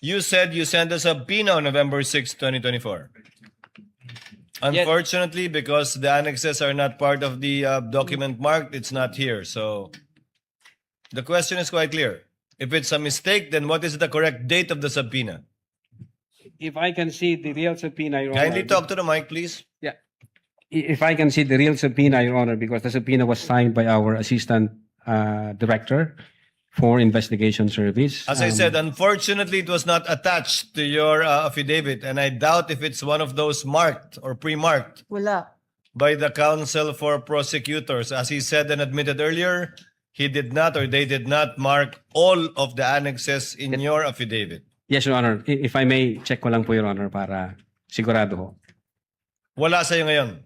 You said you sent a subpoena on November 6, 2024. Unfortunately, because the annexes are not part of the document marked, it's not here. So the question is quite clear. If it's a mistake, then what is the correct date of the subpoena? If I can see the real subpoena, Your Honor. Kindly talk to the mic, please. Yeah. If I can see the real subpoena, Your Honor, because the subpoena was signed by our Assistant Director for Investigation Service. As I said, unfortunately, it was not attached to your affidavit, and I doubt if it's one of those marked or pre-marked Wala. by the counsel for prosecutors. As he said and admitted earlier, he did not or they did not mark all of the annexes in your affidavit. Yes, Your Honor. If I may, check ko lang po, Your Honor, para sigurado ho. Wala sa'yo ngayon.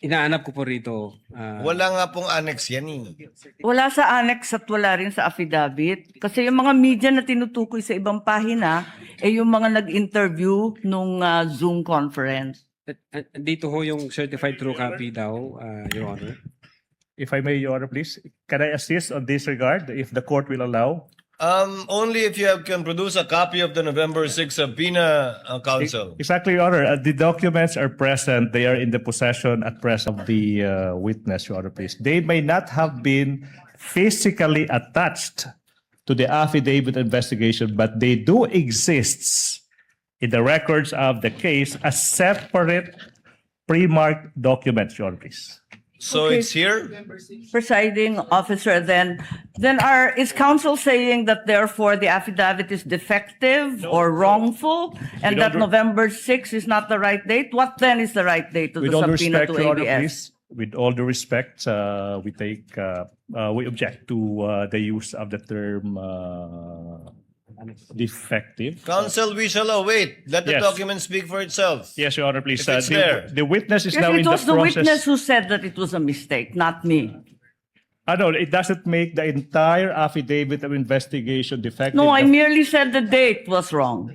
Inaanap ko po rito. Wala nga pong annex yan eh. Wala sa annex at wala rin sa affidavit. Kasi yung mga media na tinutukoy sa ibang pahina, yung mga nag-interview nung Zoom conference. Dito ho yung certified true copy daw, Your Honor. If I may, Your Honor, please, can I assist on this regard, if the court will allow? Only if you can produce a copy of the November 6 subpoena, counsel. Exactly, Your Honor. The documents are present. They are in the possession at present of the witness, Your Honor, please. They may not have been physically attached to the affidavit investigation, but they do exist in the records of the case as separate pre-marked documents, Your Honor, please. So Okay. it's here? Presiding officer, then is counsel saying that therefore the affidavit is defective or wrongful and With that all November 6 is not the right date? What then is the right date to With the all due subpoena respect, to Your Honor, ABS? please, with all due respect, we object to the use of the term defective. Counsel, we shall await. Let the Yes. document speak for itself. Yes, Your Honor, please. If it's there. The witness is Yes, now it in the was the process. witness who said that it was a mistake, not me. No, it doesn't make the entire affidavit of investigation defective. No, I merely said the date was wrong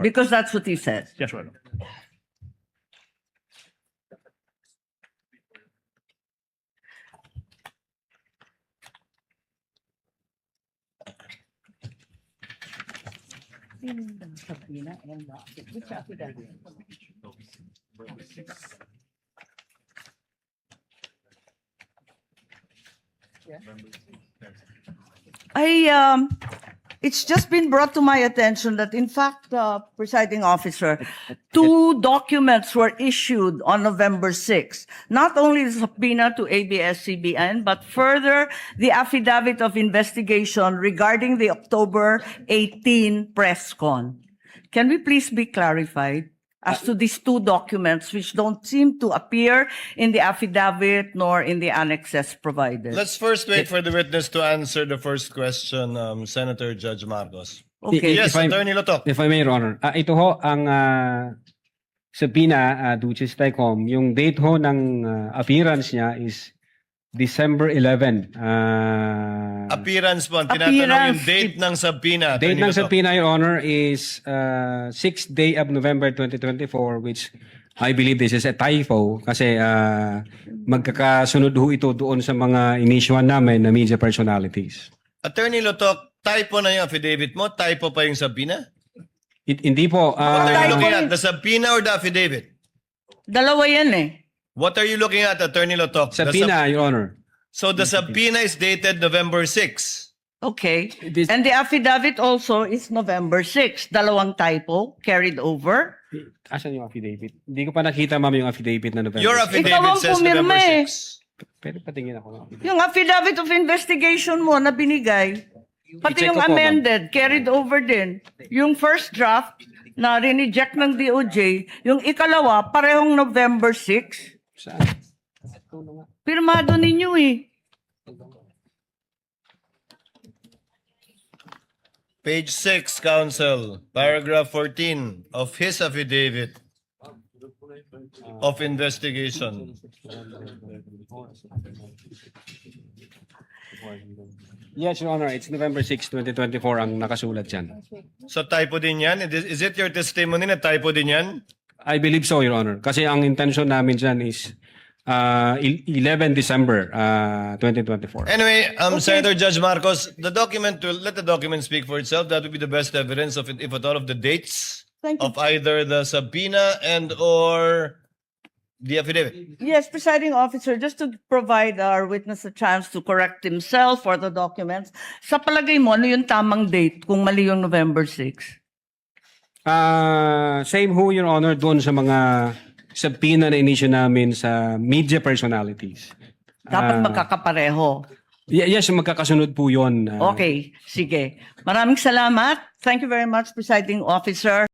because that's what he said. Yes, Your Honor. It's just been brought to my attention that in fact, presiding officer, two documents were issued on November 6. Not only the subpoena to ABS-CBN, but further the affidavit of investigation regarding the October 18 press con. Can we please be clarified as to these two documents which don't seem to appear in the affidavit nor in the annexes provided? Let's first wait for the witness to answer the first question, Senator Judge Marcos. Okay. Yes, If I- Attorney Lotok. If I may, Your Honor. Ito ho ang subpoena, Duchess Tecom. Yung date ho ng appearance niya is December 11. Appearance po. Ang tinatanong yung Appearance. date ng subpoena. Date Attorney ng Lotok. subpoena, Your Honor, is 6th day of November 2024, which I believe this is a typo kasi magkakasunod ho ito doon sa mga inisyuhan namin na media personalities. Attorney Lotok, typo na yung affidavit mo? Typo pa yung subpoena? Hindi po. What are you typo looking yung- at? The subpoena or the affidavit? Dalawa yan eh. What are you looking at, Attorney Lotok? The subpoena, Your Honor. So the subpoena is dated November 6. Okay. This- And the affidavit also is November 6. Dalawang typo carried over. Asan yung affidavit? Hindi ko pa nakita, ma'am, yung affidavit na November. Your Ikaw affidavit ang says pumirma November eh. 6. Pero patingin ako ng affidavit. Yung affidavit of investigation mo na binigay, pati I-check yung ko po, amended, carried over din. Yung first draft na rineject ng DOJ, yung ikalawa, parehong November 6. Saan? Pirmado ninyo eh. Page 6, Counsel, paragraph 14 of his affidavit of investigation. Yes, Your Honor. It's November 6, 2024 ang nakasulat dyan. So typo din yan? Is it your testimony na typo din yan? I believe so, Your Honor. Kasi ang intention namin dyan is 11 December 2024. Anyway, Senator Judge Marcos, let the document speak for itself. That would be the best evidence of it, if at all, of the dates Thank you. of either the subpoena and or the affidavit. Yes, presiding officer, just to provide our witness a chance to correct himself or the documents, sa palagay mo, ano yung tamang date kung mali yung November 6? Same ho, Your Honor, doon sa mga subpoena na inisyu namin sa media personalities. Dapat magkakapareho. Yes, magkakasunod po yun. Okay, sige. Maraming salamat. Thank you very much, presiding officer.